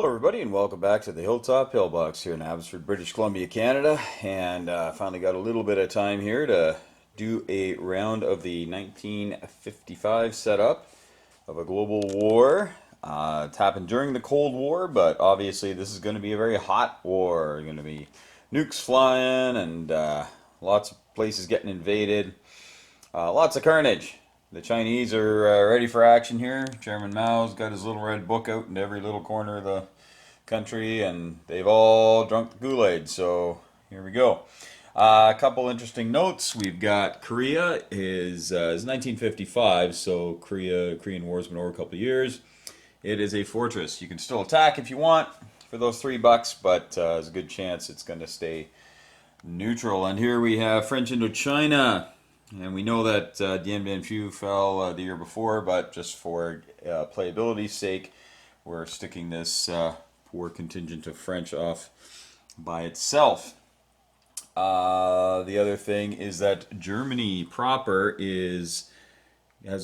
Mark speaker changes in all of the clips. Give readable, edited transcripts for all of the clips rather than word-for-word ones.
Speaker 1: Hello, everybody, and welcome back to the Hilltop Pillbox here in Abbotsford, British Columbia, Canada. And finally got a little bit of time here to do a round of the 1955 setup of a global war. It's happened during the Cold War, but obviously this is going to be a very hot war. Going to be nukes flying and lots of places getting invaded. Lots of carnage. The Chinese are ready for action here. Chairman Mao's got his little red book out in every little corner of the country, and they've all drunk the Kool-Aid. So here we go. A couple interesting notes. We've got Korea is 1955, so Korean War's been over a couple of years. It is a fortress. You can still attack if you want for those $3, but there's a good chance it's going to stay neutral. And here we have French Indochina. And we know that Dien Bien Phu fell the year before, but just for playability's sake, we're sticking this poor contingent of French off by itself. The other thing is that Germany proper has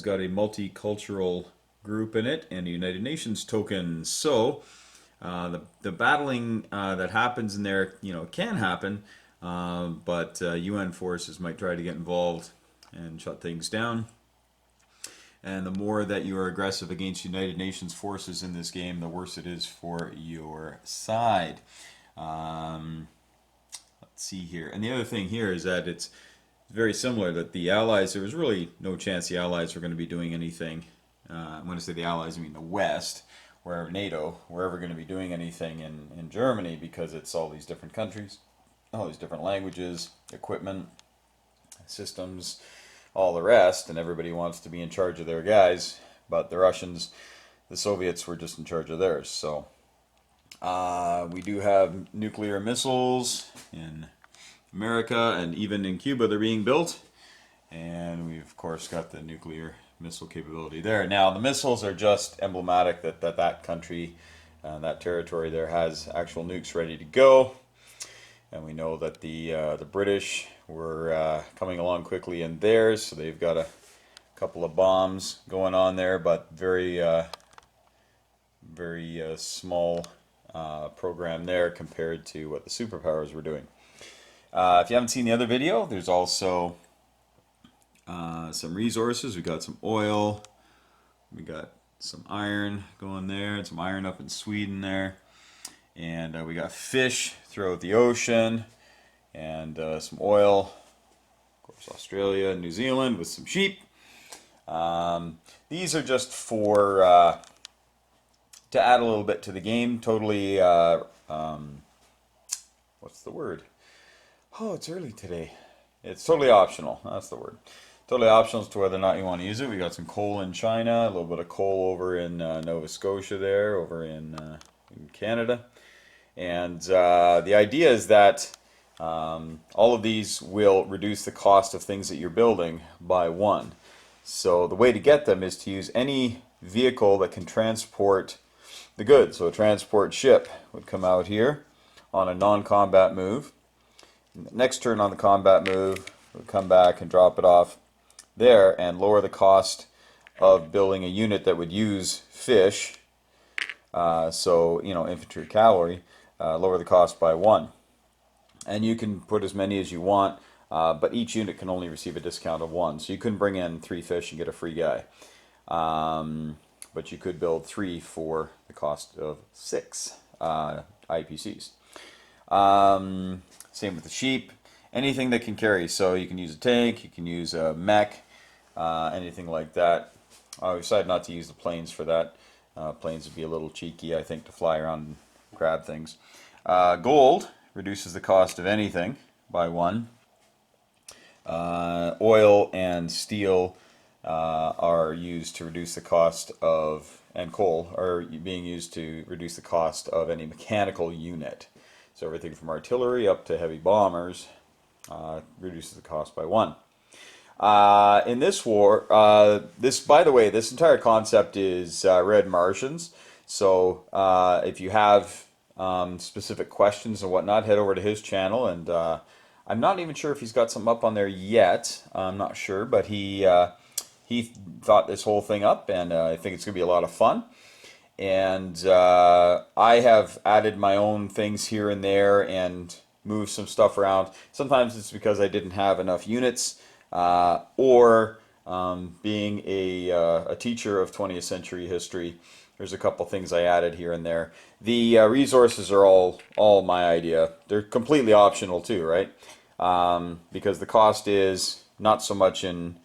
Speaker 1: got a multicultural group in it and a United Nations token. So the battling that happens in there, can happen, but UN forces might try to get involved and shut things down. And the more that you are aggressive against United Nations forces in this game, the worse it is for your side. Let's see here. And the other thing here is that it's very similar, that the Allies, there was really no chance the Allies were going to be doing anything. When I say the Allies, I mean the West, where NATO, were ever going to be doing anything in Germany, because it's all these different countries, all these different languages, equipment, systems, all the rest, and everybody wants to be in charge of their guys, but the Russians, the Soviets were just in charge of theirs. So we do have nuclear missiles in America, and even in Cuba they're being built, and we've of course got the nuclear missile capability there. Now the missiles are just emblematic that country, that territory there has actual nukes ready to go. And we know that the British were coming along quickly in theirs, so they've got a couple of bombs going on there, but very small program there compared to what the superpowers were doing. If you haven't seen the other video, there's also some resources. We got some oil, we got some iron going there, and some iron up in Sweden there. And we got fish throughout the ocean, and some oil, of course, Australia and New Zealand with some sheep. These are just for to add a little bit to the game. Totally, what's the word? Oh, it's early today. It's totally optional. That's the word. Totally optional as to whether or not you want to use it. We got some coal in China, a little bit of coal over in Nova Scotia there, over in Canada. And the idea is that all of these will reduce the cost of things that you're building by 1. So the way to get them is to use any vehicle that can transport the goods. So a transport ship would come out here on a non-combat move. Next turn on the combat move, would come back and drop it off there and lower the cost of building a unit that would use fish. So, infantry, cavalry. Lower the cost by 1. And you can put as many as you want, but each unit can only receive a discount of 1. So you couldn't bring in 3 fish and get a free guy. But you could build 3 for the cost of 6 IPCs. Same with the sheep. Anything that can carry. So you can use a tank, you can use a mech, anything like that. I decided not to use the planes for that. Planes would be a little cheeky, I think, to fly around and grab things. Gold reduces the cost of anything by 1. Oil and steel are used to reduce the cost of, and coal are being used to reduce the cost of any mechanical unit. So everything from artillery up to heavy bombers reduces the cost by 1. In this war, by the way, this entire concept is Red Martians. So if you have specific questions and whatnot, head over to his channel. And I'm not even sure if he's got something up on there yet. I'm not sure, but he thought this whole thing up, and I think it's going to be a lot of fun. And I have added my own things here and there and moved some stuff around. Sometimes it's because I didn't have enough units, or being a teacher of 20th century history, there's a couple things I added here and there. The resources are all my idea. They're completely optional too, right? Because the cost is not so much in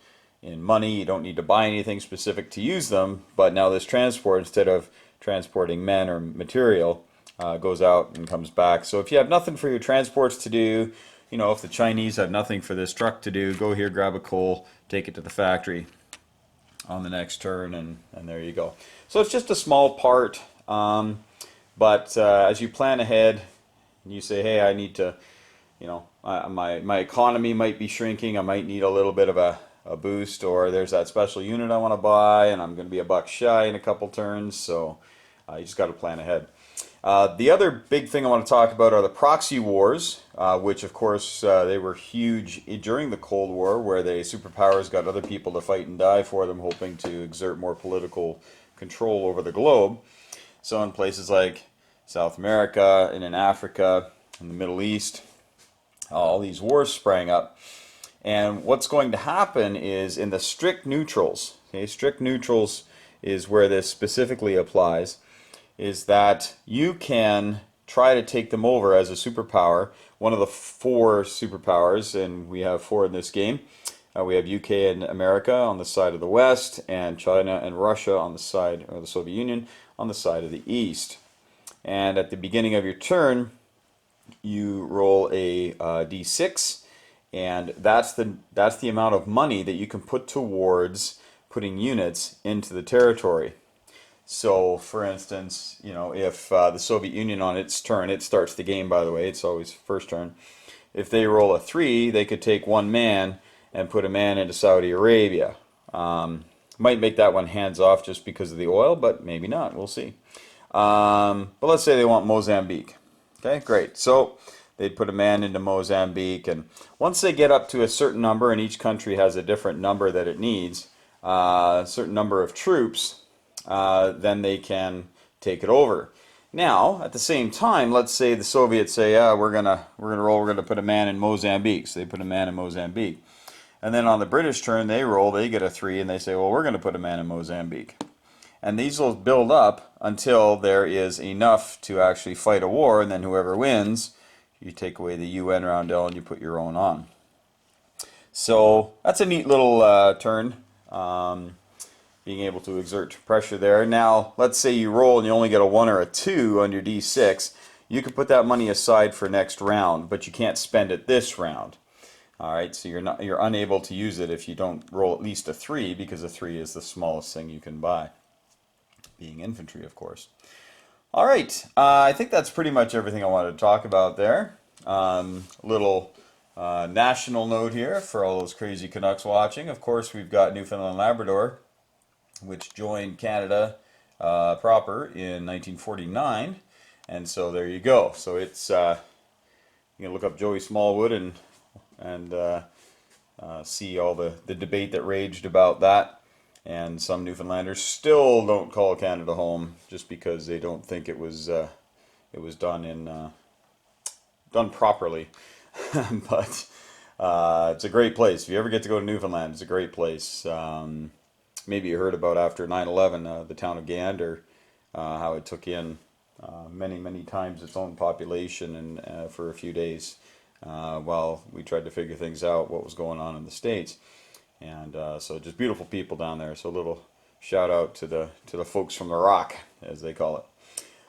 Speaker 1: money. You don't need to buy anything specific to use them. But now this transport, instead of transporting men or material, goes out and comes back. So if you have nothing for your transports to do, you know, if the Chinese have nothing for this truck to do, go here, grab a coal, take it to the factory on the next turn, and there you go. So it's just a small part, but as you plan ahead, and you say, hey, I need to, you know, my economy might be shrinking, I might need a little bit of a boost, or there's that special unit I want to buy, and I'm going to be a buck shy in a couple turns, so you just got to plan ahead. The other big thing I want to talk about are the proxy wars, which of course they were huge during the Cold War, where the superpowers got other people to fight and die for them, hoping to exert more political control over the globe. So in places like South America and in Africa and the Middle East, all these wars sprang up. And what's going to happen is in the strict neutrals, okay, strict neutrals is where this specifically applies, is that you can try to take them over as a superpower. One of the 4 superpowers, and we have 4 in this game. We have UK and America on the side of the West, and China and Russia on the side, or the Soviet Union, on the side of the East. And at the beginning of your turn, you roll a d6, and that's the amount of money that you can put towards putting units into the territory. So, for instance, you know, if the Soviet Union on its turn, it starts the game, by the way, it's always first turn. If they roll a 3, they could take 1 man and put a man into Saudi Arabia. Might make that one hands off just because of the oil, but maybe not. We'll see. But let's say they want Mozambique. Okay, great. So they'd put a man into Mozambique, and once they get up to a certain number, and each country has a different number that it needs, a certain number of troops, then they can take it over. Now, at the same time, let's say the Soviets say, yeah, we're gonna put a man in Mozambique. So they put a man in Mozambique. And then on the British turn, they roll, they get a 3, and they say, well, we're going to put a man in Mozambique. And these will build up until there is enough to actually fight a war, and then whoever wins, you take away the UN roundel and you put your own on. So that's a neat little turn, being able to exert pressure there. Now, let's say you roll and you only get a 1 or a 2 on your d6. You can put that money aside for next round, but you can't spend it this round. All right, so you're unable to use it if you don't roll at least a 3, because a 3 is the smallest thing you can buy, being infantry, of course. All right, I think that's pretty much everything I wanted to talk about there. Little national note here for all those crazy Canucks watching. Of course, we've got Newfoundland and Labrador, which joined Canada proper in 1949, and so there you go. So it's you can look up Joey Smallwood and see all the debate that raged about that. And some Newfoundlanders still don't call Canada home just because they don't think it was done properly. But it's a great place. If you ever get to go to Newfoundland, it's a great place. Maybe you heard about after 9/11, the town of Gander, how it took in many times its own population and for a few days. While we tried to figure things out, what was going on in the States. And so just beautiful people down there. So a little shout out to the folks from the Rock, as they call it.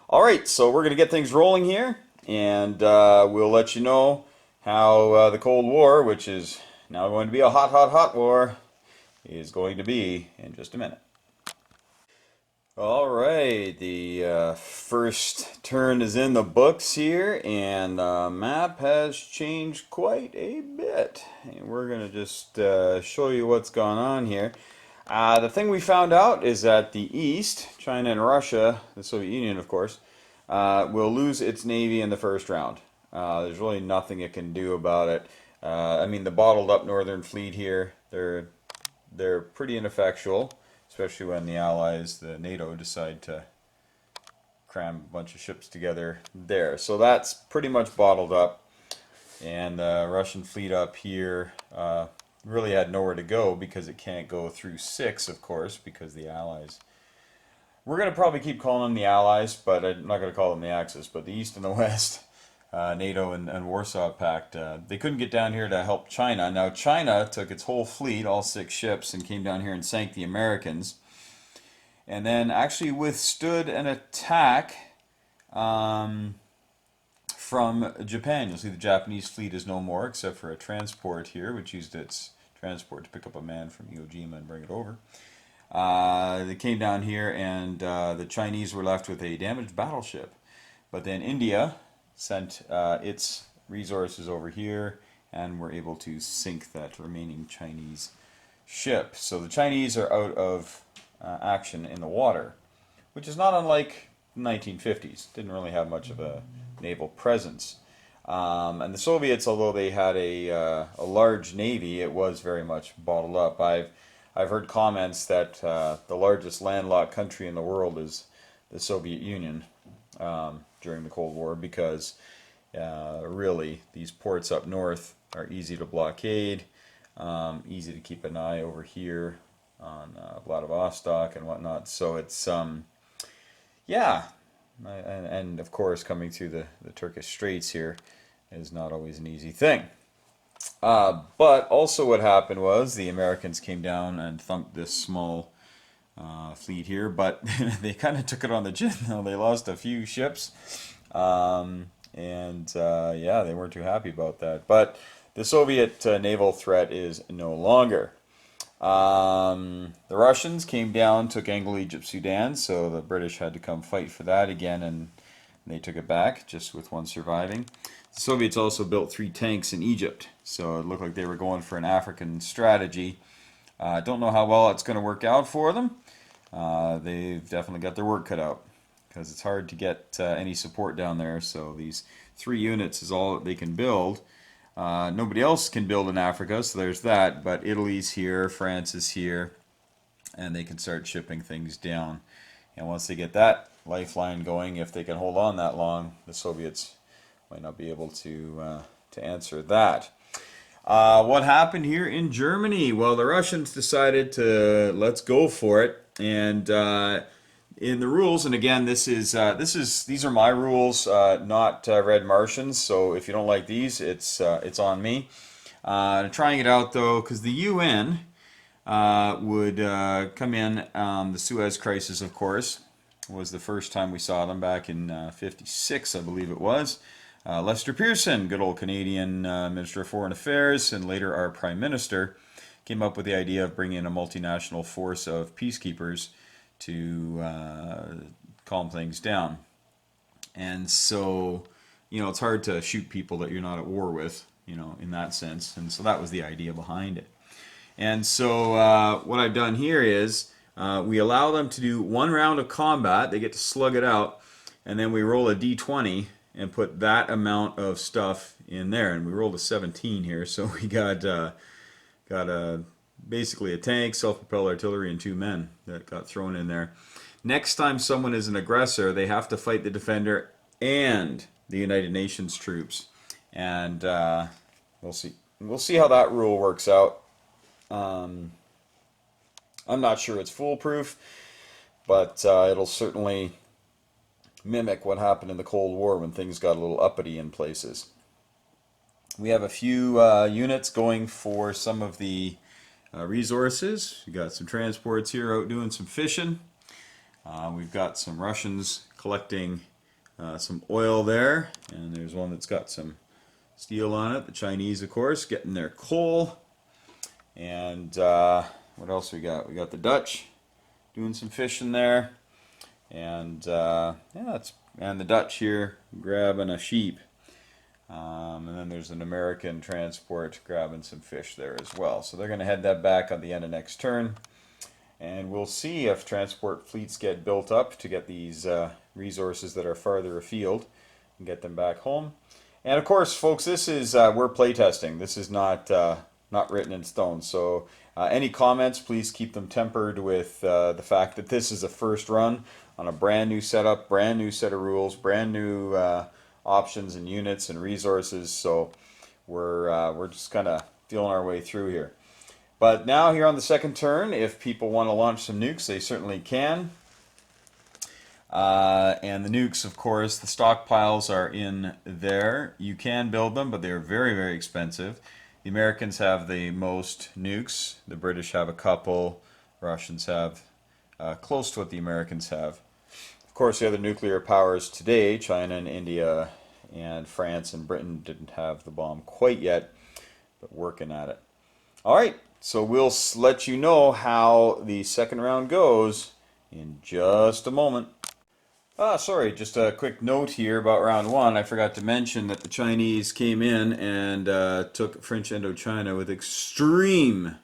Speaker 1: All right, so we're going to get things rolling here, and we'll let you know how the Cold War, which is now going to be a hot war, is going to be in just a minute. All right, the first turn is in the books here, and the map has changed quite a bit. And we're going to just show you what's going on here. The thing we found out is that the East, China and Russia, the Soviet Union, of course, will lose its navy in the first round. There's really nothing it can do about it. I mean, the bottled up Northern Fleet here, they're pretty ineffectual, especially when the Allies, the NATO, decide to cram a bunch of ships together there. So that's pretty much bottled up. And the Russian fleet up here really had nowhere to go because it can't go through 6, of course, because the Allies. We're going to probably keep calling them the Allies, but I'm not going to call them the Axis, but the East and the West, NATO and Warsaw Pact, they couldn't get down here to help China. Now, China took its whole fleet, all 6 ships, and came down here and sank the Americans. And then actually withstood an attack from Japan. You'll see the Japanese fleet is no more, except for a transport here, which used its transport to pick up a man from Iwo Jima and bring it over. They came down here, and the Chinese were left with a damaged battleship. But then India sent its resources over here, and were able to sink that remaining Chinese ship. So the Chinese are out of action in the water, which is not unlike the 1950s. Didn't really have much of a naval presence. And the Soviets, although they had a large navy, it was very much bottled up. I've heard comments that the largest landlocked country in the world is the Soviet Union during the Cold War, because really these ports up north are easy to blockade, easy to keep an eye over here on Vladivostok and whatnot. So it's yeah, and of course coming through the Turkish Straits here is not always an easy thing. But also what happened was the Americans came down and thumped this small fleet here, but they kind of took it on the chin. They lost a few ships, and yeah, they weren't too happy about that. But the Soviet naval threat is no longer. The Russians came down, took Angola, Egypt, Sudan, so the British had to come fight for that again, and they took it back, just with one surviving. The Soviets also built 3 tanks in Egypt, so it looked like they were going for an African strategy. I don't know how well it's going to work out for them. They've definitely got their work cut out, because it's hard to get any support down there, so these 3 units is all that they can build. Nobody else can build in Africa, so there's that, but Italy's here, France is here, and they can start shipping things down. And once they get that lifeline going, if they can hold on that long, the Soviets might not be able to answer that. What happened here in Germany? Well, the Russians decided to let's go for it, and in the rules, and again, these are my rules, not Red Martians. So if you don't like these, it's on me. Trying it out though, because the UN would come in. The Suez Crisis, of course, was the first time we saw them back in '56, I believe it was. Lester Pearson, good old Canadian Minister of Foreign Affairs, and later our Prime Minister, came up with the idea of bringing in a multinational force of peacekeepers to calm things down. And so, it's hard to shoot people that you're not at war with, in that sense. And so that was the idea behind it. And so what I've done here is we allow them to do 1 round of combat. They get to slug it out. And then we roll a d20 and put that amount of stuff in there. And we rolled a 17 here. So we got basically a tank, self-propelled artillery, and 2 men that got thrown in there. Next time someone is an aggressor, they have to fight the defender and the United Nations troops. And we'll see. We'll see how that rule works out. I'm not sure it's foolproof, but it'll certainly mimic what happened in the Cold War when things got a little uppity in places. We have a few units going for some of the resources. We got some transports here out doing some fishing. We've got some Russians collecting some oil there, and there's one that's got some steel on it. The Chinese, of course, getting their coal. And what else we got? We got the Dutch doing some fishing there, and and the Dutch here grabbing a sheep. And then there's an American transport grabbing some fish there as well. So they're going to head that back on the end of next turn. And we'll see if transport fleets get built up to get these resources that are farther afield and get them back home. And of course, folks, this is we're playtesting. This is not written in stone. So Any comments, please keep them tempered with the fact that this is a first run on a brand new setup, brand new set of rules, brand new options and units and resources. So we're just kind of feeling our way through here. But now here on the second turn, if people want to launch some nukes, they certainly can. And the nukes, of course, the stockpiles are in there. You can build them, but they're very, very expensive. The Americans have the most nukes. The British have a couple. Russians have close to what the Americans have. Of course, the other nuclear powers today, China and India and France and Britain, didn't have the bomb quite yet, but working at it. All right, so we'll let you know how the second round goes in just a moment. Sorry, just a quick note here about round one. I forgot to mention that the Chinese came in and took French Indochina with extreme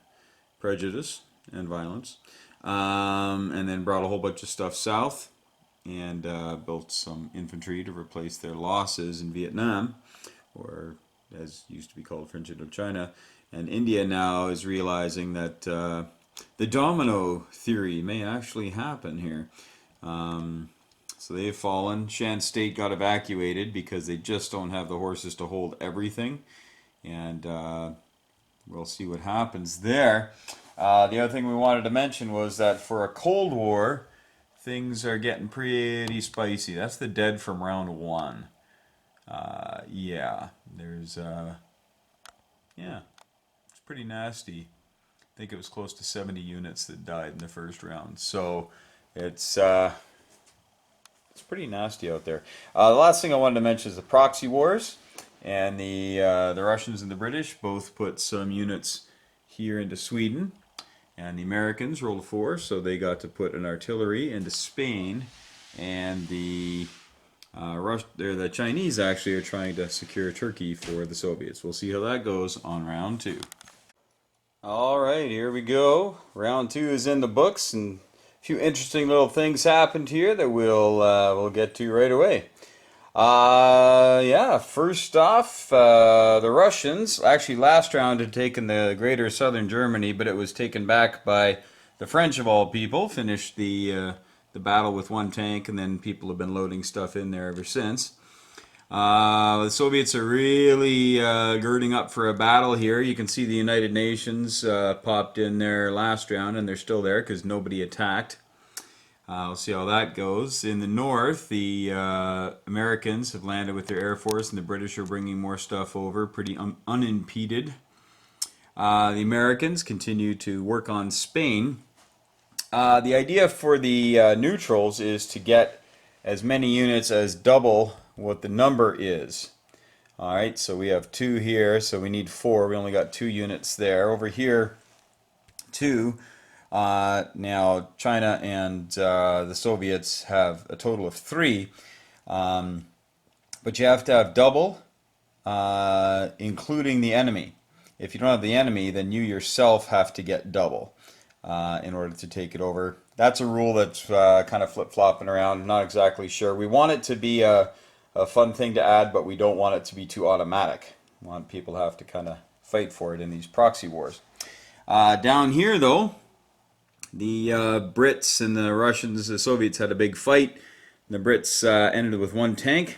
Speaker 1: prejudice and violence, and then brought a whole bunch of stuff south and built some infantry to replace their losses in Vietnam, or as used to be called French Indochina. And India now is realizing that the domino theory may actually happen here. So they've fallen. Shan State got evacuated because they just don't have the horses to hold everything. And we'll see what happens there. The other thing we wanted to mention was that for a Cold War, things are getting pretty spicy. That's the dead from round one. Yeah, there's, yeah, it's pretty nasty. I think it was close to 70 units that died in the first round. So it's pretty nasty out there. The last thing I wanted to mention is the proxy wars, and the Russians and the British both put some units here into Sweden, and the Americans rolled a 4, so they got to put an artillery into Spain, and the Chinese actually are trying to secure Turkey for the Soviets. We'll see how that goes on round 2. All right, here we go. Round 2 is in the books, and a few interesting little things happened here that we'll get to right away. Yeah, first off, the Russians, actually last round had taken the greater southern Germany, but it was taken back by the French of all people, finished the battle with 1 tank, and then people have been loading stuff in there ever since. The Soviets are really girding up for a battle here. You can see the United Nations popped in there last round, and they're still there because nobody attacked. We'll see how that goes. In the north, the Americans have landed with their Air Force, and the British are bringing more stuff over, pretty unimpeded. The Americans continue to work on Spain. The idea for the neutrals is to get as many units as double what the number is. All right, so we have 2 here, so we need 4. We only got 2 units there. Over here, 2. Now, China and the Soviets have a total of 3. But you have to have double, including the enemy. If you don't have the enemy, then you yourself have to get double in order to take it over. That's a rule that's kind of flip-flopping around. I'm not exactly sure. We want it to be a fun thing to add, but we don't want it to be too automatic. We want people to have to kind of fight for it in these proxy wars. Down here, though, the Brits and the Russians, the Soviets had a big fight. The Brits ended with 1 tank.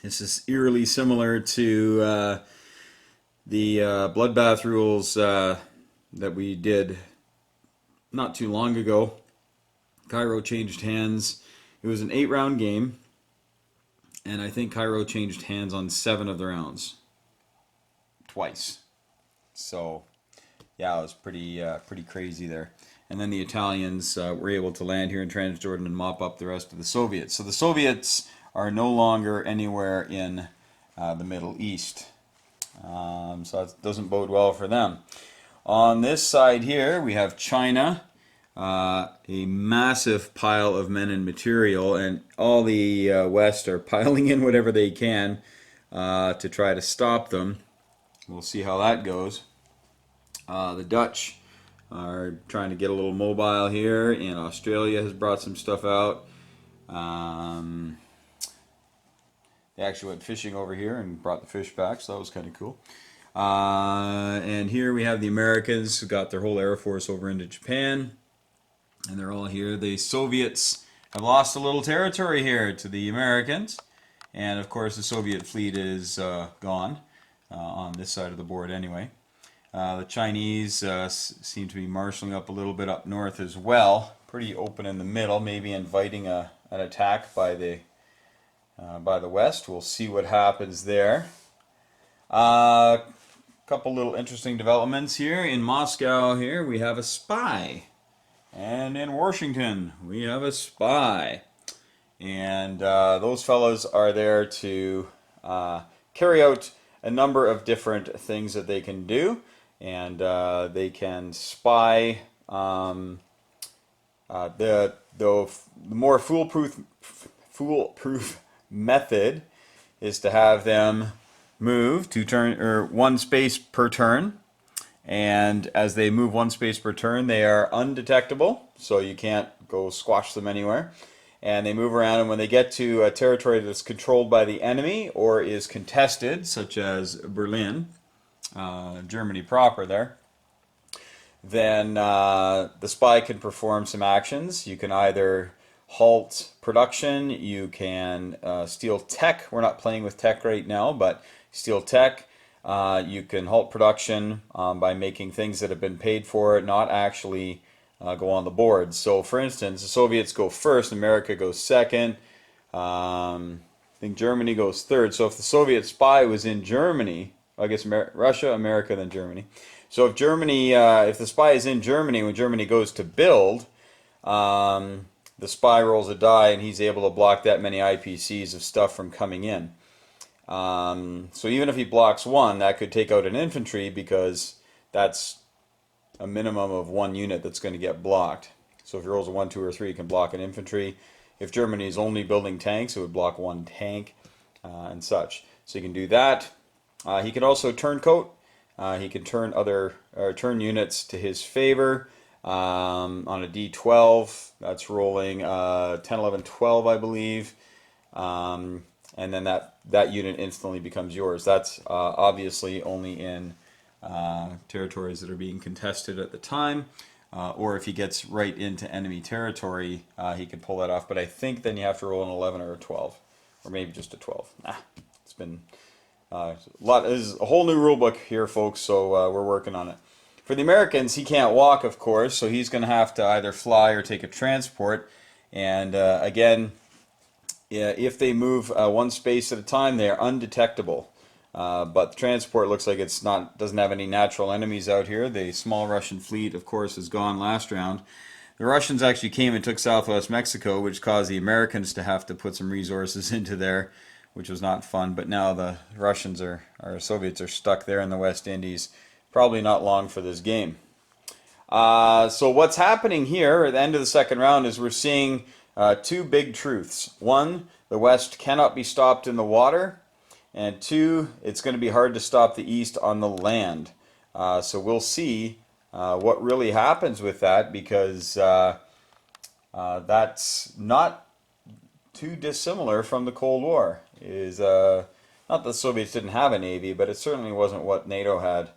Speaker 1: This is eerily similar to the bloodbath rules that we did not too long ago. Cairo changed hands. It was an 8-round game, and I think Cairo changed hands on 7 of the rounds. Twice. So, yeah, it was pretty crazy there. And then the Italians were able to land here in Transjordan and mop up the rest of the Soviets. So the Soviets are no longer anywhere in the Middle East. So that doesn't bode well for them. On this side here, we have China, a massive pile of men and material, and all the West are piling in whatever they can to try to stop them. We'll see how that goes. The Dutch are trying to get a little mobile here, and Australia has brought some stuff out. They actually went fishing over here and brought the fish back, so that was kind of cool. And here we have the Americans who got their whole Air Force over into Japan. And they're all here. The Soviets have lost a little territory here to the Americans. And of course the Soviet fleet is gone on this side of the board anyway. The Chinese seem to be marshalling up a little bit up north as well. Pretty open in the middle, maybe inviting an attack by the West. We'll see what happens there. Couple little interesting developments here. In Moscow here we have a spy. And in Washington we have a spy. And those fellows are there to carry out a number of different things that they can do. And they can spy. The more foolproof method is to have them move to turn, or one space per turn, and as they move one space per turn they are undetectable, so you can't go squash them anywhere, and they move around, and when they get to a territory that's controlled by the enemy or is contested, such as Berlin, Germany proper there, then the spy can perform some actions. You can either halt production, you can steal tech. We're not playing with tech right now, but steal tech. You can halt production by making things that have been paid for not actually go on the board. So for instance, the Soviets go first, America goes second, I think Germany goes third. So if the Soviet spy was in Germany, I guess Russia, America, then Germany. So if Germany, if the spy is in Germany, when Germany goes to build, the spy rolls a die and he's able to block that many IPCs of stuff from coming in. So even if he blocks one, that could take out an infantry, because that's a minimum of one unit that's going to get blocked. So if he rolls a 1, 2, or 3, he can block an infantry. If Germany is only building tanks, it would block one tank and such. So he can do that. He can also turncoat. He can turn turn units to his favor on a D12. That's rolling 10, 11, 12, I believe. And then that unit instantly becomes yours. That's obviously only in territories that are being contested at the time. Or if he gets right into enemy territory, he can pull that off. But I think then you have to roll an 11 or a 12. Or maybe just a 12. It's been... There's a whole new rule book here, folks, so we're working on it. For the Americans, he can't walk, of course, so he's going to have to either fly or take a transport. And again, if they move one space at a time, they are undetectable. But the transport looks like doesn't have any natural enemies out here. The small Russian fleet, of course, is gone last round. The Russians actually came and took southwest Mexico, which caused the Americans to have to put some resources into there, which was not fun. But now the Russians or Soviets are stuck there in the West Indies. Probably not long for this game. So what's happening here at the end of the second round is we're seeing two big truths. One, the West cannot be stopped in the water. And two, it's going to be hard to stop the East on the land. So we'll see what really happens with that, because that's not too dissimilar from the Cold War. Not that the Soviets didn't have a navy, but it certainly wasn't what NATO had.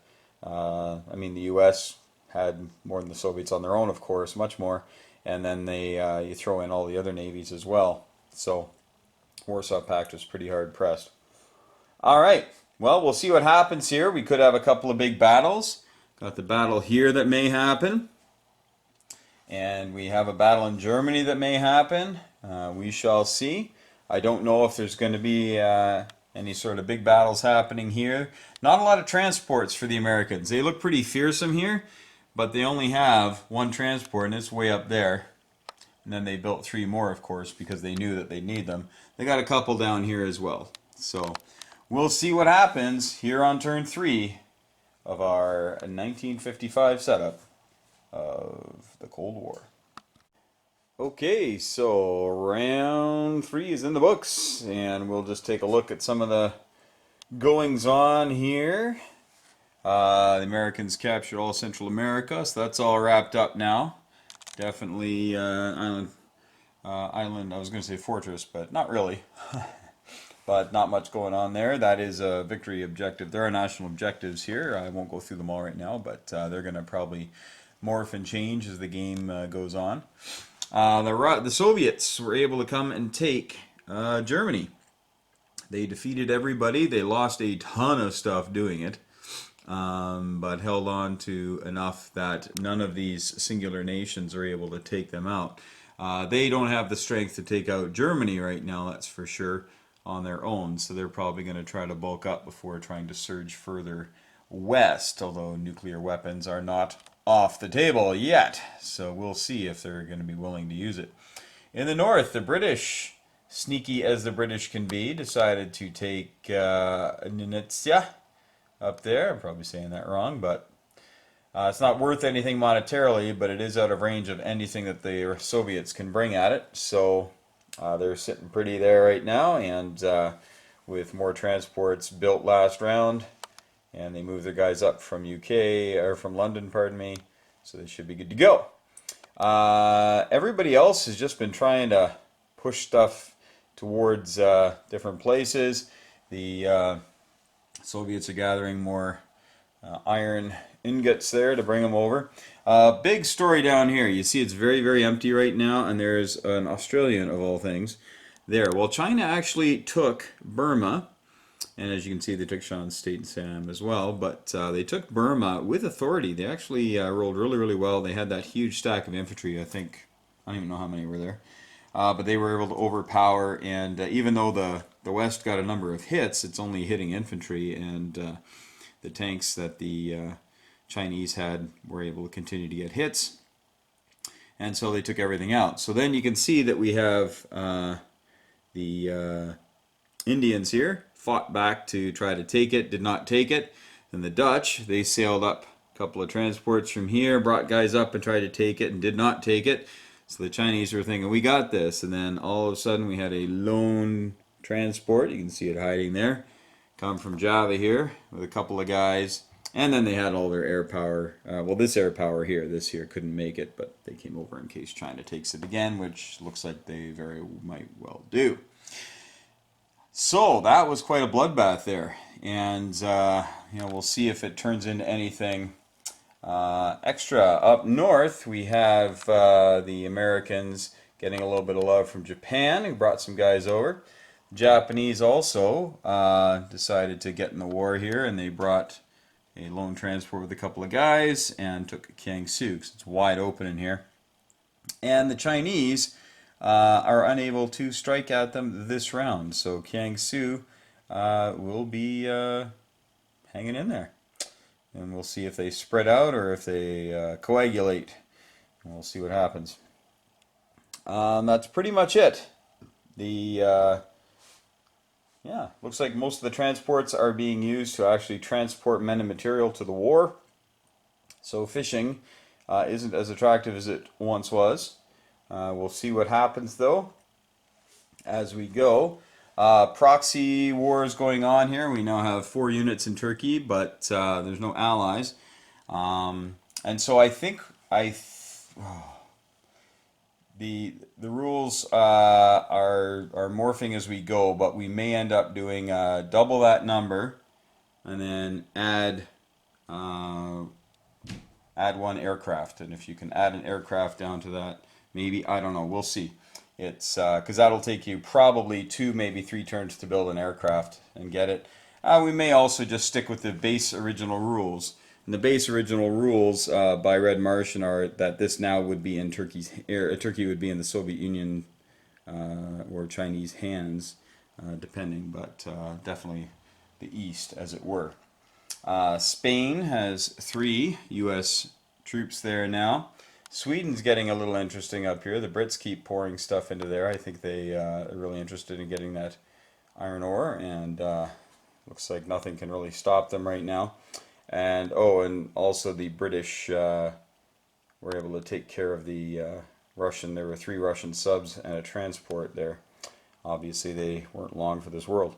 Speaker 1: I mean, the U.S. had more than the Soviets on their own, of course, much more. And then you throw in all the other navies as well. So Warsaw Pact was pretty hard pressed. All right, well, we'll see what happens here. We could have a couple of big battles. Got the battle here that may happen. And we have a battle in Germany that may happen. We shall see. I don't know if there's going to be any sort of big battles happening here. Not a lot of transports for the Americans. They look pretty fearsome here, but they only have one transport, and it's way up there. And then they built 3 more, of course, because they knew that they'd need them. They got a couple down here as well. So we'll see what happens here on turn 3 of our 1955 setup of the Cold War. Okay, so round 3 is in the books, and we'll just take a look at some of the goings on here. The Americans captured all Central America, so that's all wrapped up now. Definitely island, I was going to say fortress, but not really. but not much going on there. That is a victory objective. There are national objectives here. I won't go through them all right now, but they're going to probably morph and change as the game goes on. The Soviets were able to come and take Germany. They defeated everybody. They lost a ton of stuff doing it, but held on to enough that none of these singular nations are able to take them out. They don't have the strength to take out Germany right now, that's for sure, on their own. So they're probably going to try to bulk up before trying to surge further west, although nuclear weapons are not off the table yet. So we'll see if they're going to be willing to use it. In the north, the British, sneaky as the British can be, decided to take Ninitsia up there. I'm probably saying that wrong, but it's not worth anything monetarily, but it is out of range of anything that the Soviets can bring at it. So they're sitting pretty there right now, and with more transports built last round, and they moved their guys up from UK, or from London, pardon me, so they should be good to go. Everybody else has just been trying to push stuff towards different places. The Soviets are gathering more iron ingots there to bring them over. Big story down here. You see it's very, very empty right now, and there's an Australian, of all things, there. Well, China actually took Burma, and as you can see, they took Shan State and Sam as well, but they took Burma with authority. They actually rolled really, really well. They had that huge stack of infantry, I think. I don't even know how many were there. But they were able to overpower, and even though the West got a number of hits, it's only hitting infantry, and the tanks that the Chinese had were able to continue to get hits, and so they took everything out. So then you can see that we have the Indians here fought back to try to take it, did not take it. Then the Dutch, they sailed up a couple of transports from here, brought guys up and tried to take it and did not take it. So the Chinese were thinking, we got this. And then all of a sudden we had a lone transport, you can see it hiding there, come from Java here with a couple of guys. And then they had all their air power. Well, this air power here, this here couldn't make it, but they came over in case China takes it again, which looks like they very might well do. So that was quite a bloodbath there, and we'll see if it turns into anything extra. Up north, we have the Americans getting a little bit of love from Japan, who brought some guys over. The Japanese also decided to get in the war here, and they brought a lone transport with a couple of guys and took Kiangsu, because it's wide open in here. And the Chinese are unable to strike at them this round. So Kiangsu will be hanging in there. And we'll see if they spread out or if they coagulate. And we'll see what happens. That's pretty much it. Looks like most of the transports are being used to actually transport men and material to the war. So fishing isn't as attractive as it once was. We'll see what happens, though, as we go. Proxy wars going on here. We now have 4 units in Turkey, but there's no allies. And so I think the rules are morphing as we go, but we may end up doing double that number and then add 1 aircraft. And if you can add an aircraft down to that, maybe, I don't know, we'll see. It's because that'll take you probably 2, maybe 3 turns to build an aircraft and get it. We may also just stick with the base original rules. And the base original rules by Red Martian are that this now would be in Turkey would be in the Soviet Union or Chinese hands, depending, but definitely the East, as it were. Spain has 3 U.S. troops there now. Sweden's getting a little interesting up here. The Brits keep pouring stuff into there. I think they are really interested in getting that iron ore, and looks like nothing can really stop them right now. And also the British were able to take care of the Russian. There were 3 Russian subs and a transport there. Obviously, they weren't long for this world.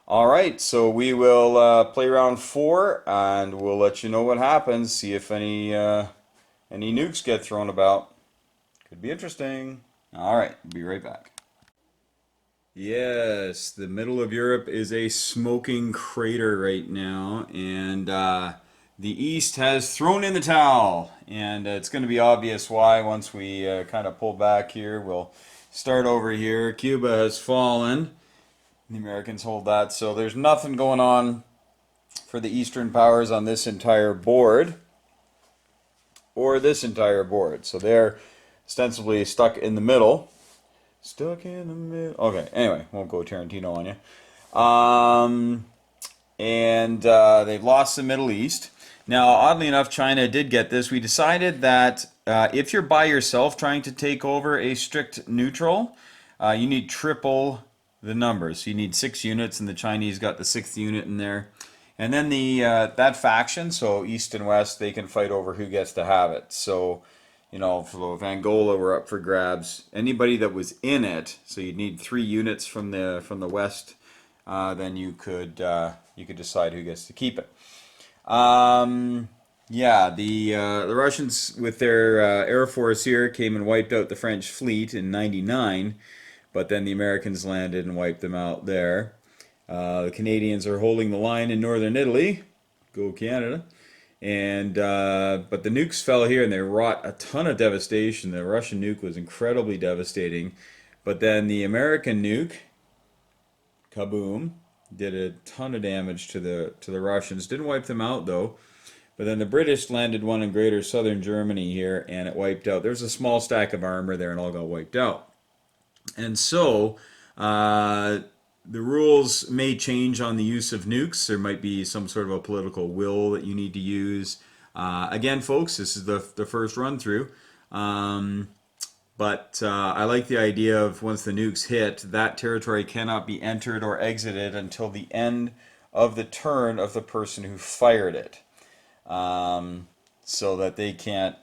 Speaker 1: All right, so we will play round 4, and we'll let you know what happens. See if any nukes get thrown about. Could be interesting. All right, be right back. Yes, the middle of Europe is a smoking crater right now, and the East has thrown in the towel. And it's going to be obvious why once we kind of pull back here. We'll start over here. Cuba has fallen. The Americans hold that, so there's nothing going on for the Eastern powers on this entire board or this entire board. So they're ostensibly stuck in the middle. Stuck in the middle. Okay, anyway, won't go Tarantino on you. And they've lost the Middle East. Now, oddly enough, China did get this. We decided that if you're by yourself trying to take over a strict neutral, you need triple the numbers. You need 6 units, and the Chinese got the sixth unit in there. And then the that faction, so East and West, they can fight over who gets to have it. So, if Angola were up for grabs, anybody that was in it, so you'd need 3 units from the West, then you could decide who gets to keep it. Yeah, the Russians with their air force here came and wiped out the French fleet in '99, but then the Americans landed and wiped them out there. The Canadians are holding the line in northern Italy. Go Canada. And but the nukes fell here and they wrought a ton of devastation. The Russian nuke was incredibly devastating, but then the American nuke, kaboom, did a ton of damage to the Russians. Didn't wipe them out though. But then the British landed one in greater southern Germany here, and it wiped out. There's a small stack of armor there, and all got wiped out. And so the rules may change on the use of nukes. There might be some sort of a political will that you need to use. Again, folks, this is the first run through. But I like the idea of once the nukes hit, that territory cannot be entered or exited until the end of the turn of the person who fired it. So that they can't,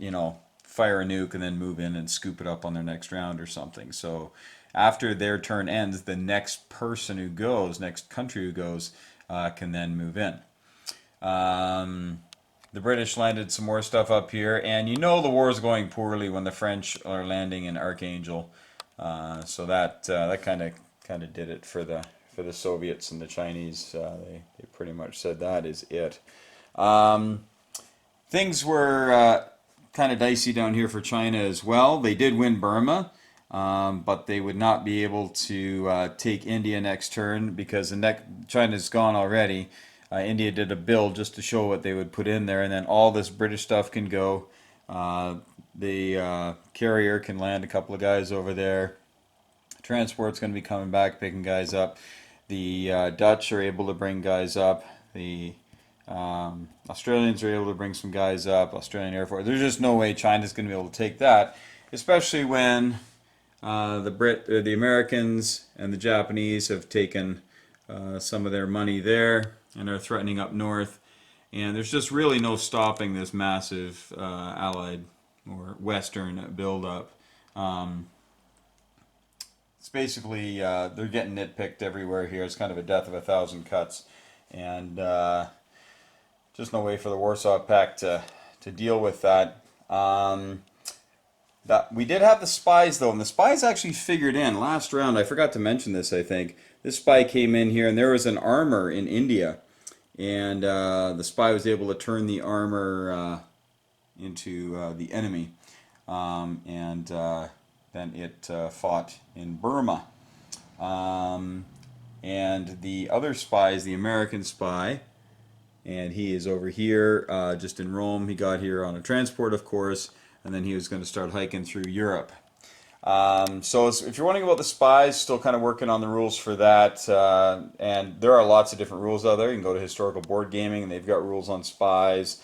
Speaker 1: fire a nuke and then move in and scoop it up on their next round or something. So after their turn ends, the next person who goes, next country who goes, can then move in. The British landed some more stuff up here, and the war is going poorly when the French are landing in Archangel. So that kind of did it for the Soviets and the Chinese. They pretty much said that is it. Things were kind of dicey down here for China as well. They did win Burma, but they would not be able to take India next turn because China's gone already. India did a bill just to show what they would put in there, and then all this British stuff can go. The carrier can land a couple of guys over there. Transport's going to be coming back, picking guys up. The Dutch are able to bring guys up. The Australians are able to bring some guys up. Australian Air Force. There's just no way China's going to be able to take that, especially when the Americans and the Japanese have taken some of their money there and are threatening up north. And there's just really no stopping this massive Allied or Western buildup. It's basically they're getting nitpicked everywhere here. It's kind of a death of a thousand cuts, and just no way for the Warsaw Pact to deal with that. That we did have the spies though, and the spies actually figured in last round. I forgot to mention this. I think this spy came in here, and there was an armor in India, and the spy was able to turn the armor into the enemy, and then it fought in Burma. And the other spy is the American spy, and he is over here just in Rome. He got here on a transport, of course, and then he was going to start hiking through Europe. So if you're wondering about the spies, still kind of working on the rules for that, and there are lots of different rules out there. You can go to Historical Board Gaming, and they've got rules on spies.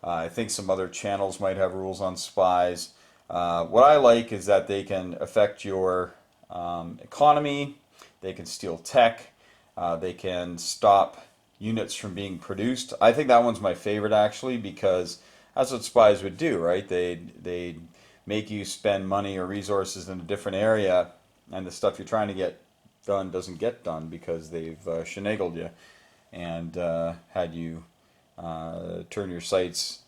Speaker 1: I think some other channels might have rules on spies. What I like is that they can affect your economy, they can steal tech, they can stop units from being produced. I think that one's my favorite actually, because that's what spies would do, right? They'd make you spend money or resources in a different area, and the stuff you're trying to get done doesn't get done because they've finagled you and had you turn your sights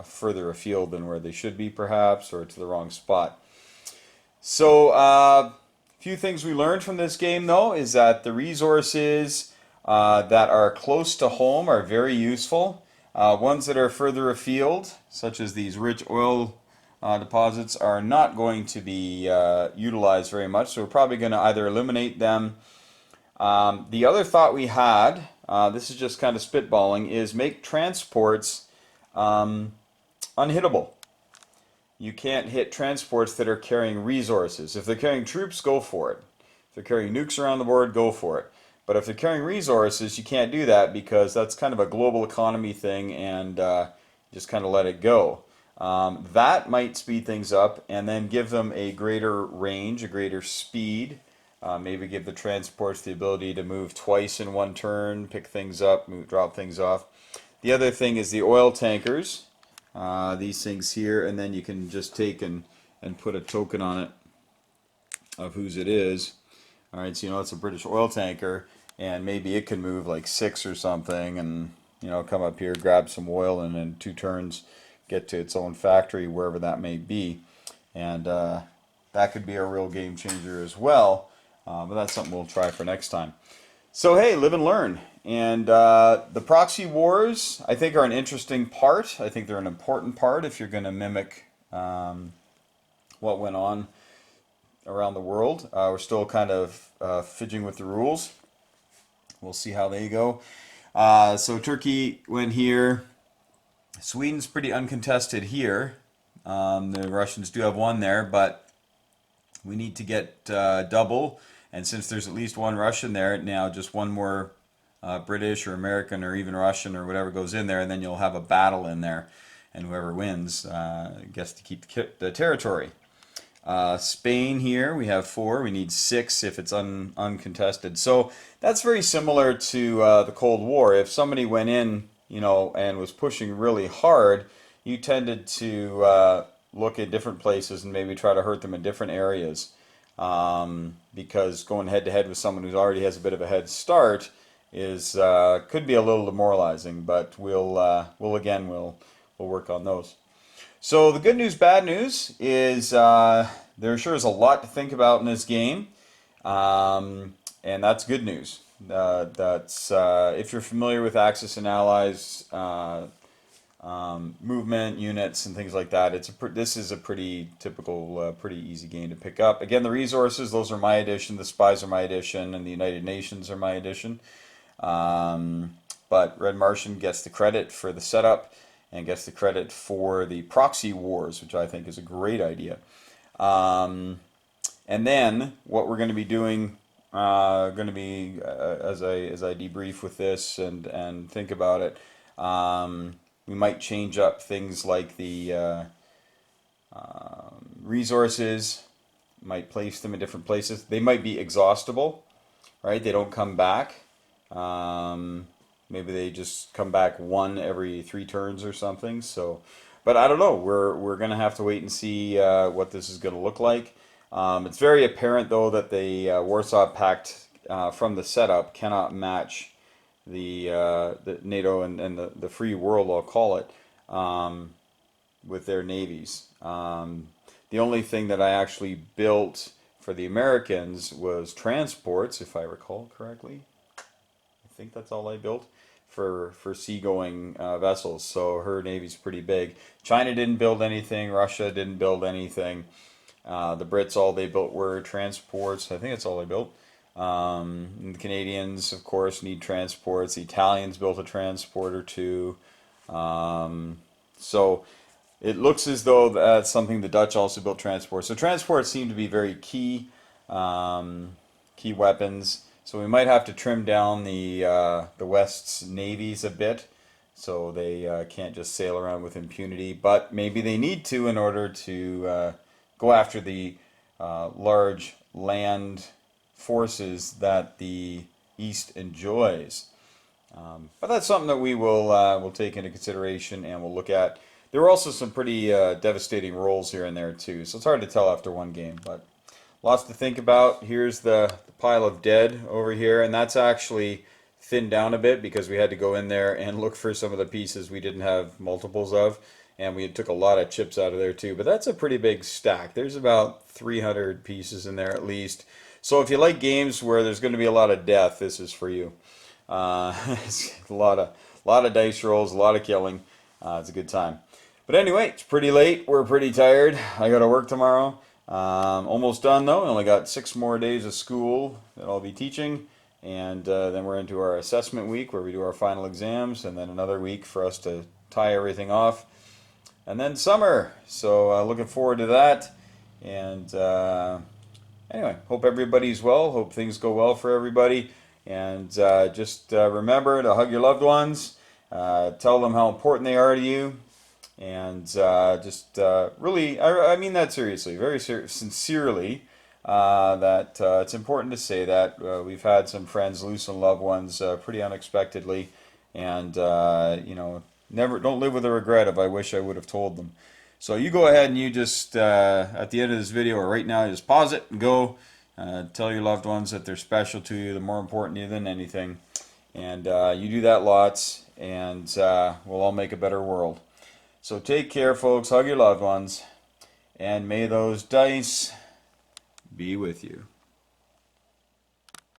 Speaker 1: further afield than where they should be, perhaps, or to the wrong spot. So Few things we learned from this game, though, is that the resources that are close to home are very useful. Ones that are further afield, such as these rich oil deposits, are not going to be utilized very much, so we're probably going to either eliminate them. The other thought we had, this is just kind of spitballing, is make transports unhittable. You can't hit transports that are carrying resources. If they're carrying troops, go for it. If they're carrying nukes around the board, go for it. But if they're carrying resources, you can't do that because that's kind of a global economy thing, and just kind of let it go. That might speed things up and then give them a greater range, a greater speed. Maybe give the transports the ability to move twice in one turn, pick things up, drop things off. The other thing is the oil tankers. These things here, and then you can just take and put a token on it of whose it is. All right, so you know it's a British oil tanker, and maybe it can move like 6 or something, and come up here, grab some oil, and in 2 turns get to its own factory wherever that may be, and that could be a real game changer as well. But that's something we'll try for next time. So hey, live and learn. And the proxy wars, I think, are an interesting part. I think they're an important part if you're going to mimic what went on around the world. We're still kind of fidgeting with the rules. We'll see how they go. So Turkey went here. Sweden's pretty uncontested here. The Russians do have 1 there, but we need to get double. And since there's at least 1 Russian there, now just 1 more British or American or even Russian or whatever goes in there, and then you'll have a battle in there, and whoever wins gets to keep the territory. Spain here, we have 4. We need 6 if it's uncontested. So that's very similar to the Cold War. If somebody went in, and was pushing really hard, you tended to look at different places and maybe try to hurt them in different areas. Because going head to head with someone who already has a bit of a head start is could be a little demoralizing, but we'll work on those. So the good news, bad news is there sure is a lot to think about in this game, and that's good news. That's if you're familiar with Axis and Allies movement units and things like that. This is a pretty typical, pretty easy game to pick up. Again, the resources, those are my addition. The spies are my addition, and the United Nations are my addition. But Red Martian gets the credit for the setup and gets the credit for the proxy wars, which I think is a great idea. And then what we're going to be doing, as I debrief with this and think about it. We might change up things like the resources, might place them in different places. They might be exhaustible, right? They don't come back. Maybe they just come back 1 every 3 turns or something. So, but I don't know. We're going to have to wait and see what this is going to look like. It's very apparent, though, that the Warsaw Pact from the setup cannot match the NATO and the free world, I'll call it, with their navies. The only thing that I actually built for the Americans was transports, if I recall correctly. I think that's all I built for seagoing vessels. So her navy's pretty big. China didn't build anything. Russia didn't build anything. The Brits, all they built were transports. I think that's all they built. The Canadians, of course, need transports. The Italians built a transport or 2. So it looks as though that's something the Dutch also built transports. So transports seem to be very key weapons. So we might have to trim down the West's navies a bit, so they can't just sail around with impunity. But maybe they need to in order to go after the large land forces that the East enjoys. But that's something that we will take into consideration and we'll look at. There were also some pretty devastating rolls here and there too, so it's hard to tell after one game, but lots to think about. Here's the pile of dead over here, and that's actually thinned down a bit because we had to go in there and look for some of the pieces we didn't have multiples of, and we took a lot of chips out of there too. But that's a pretty big stack. There's about 300 pieces in there at least. So if you like games where there's going to be a lot of death, this is for you. It's a lot of dice rolls, a lot of killing. It's a good time. But anyway, it's pretty late. We're pretty tired. I got to work tomorrow. Almost done though. I only got 6 more days of school that I'll be teaching, and then we're into our assessment week where we do our final exams, and then another week for us to tie everything off, and then summer. So looking forward to that. And anyway, hope everybody's well. Hope things go well for everybody. And just remember to hug your loved ones. Tell them how important they are to you. And just really, I mean that seriously, very sincerely, that it's important to say that we've had some friends lose some loved ones pretty unexpectedly. And, don't live with a regret of I wish I would have told them. So you go ahead and you just, at the end of this video or right now, just pause it and go. Tell your loved ones that they're special to you, they're more important to you than anything. And you do that lots, and we'll all make a better world. So take care, folks. Hug your loved ones. And may those dice be with you.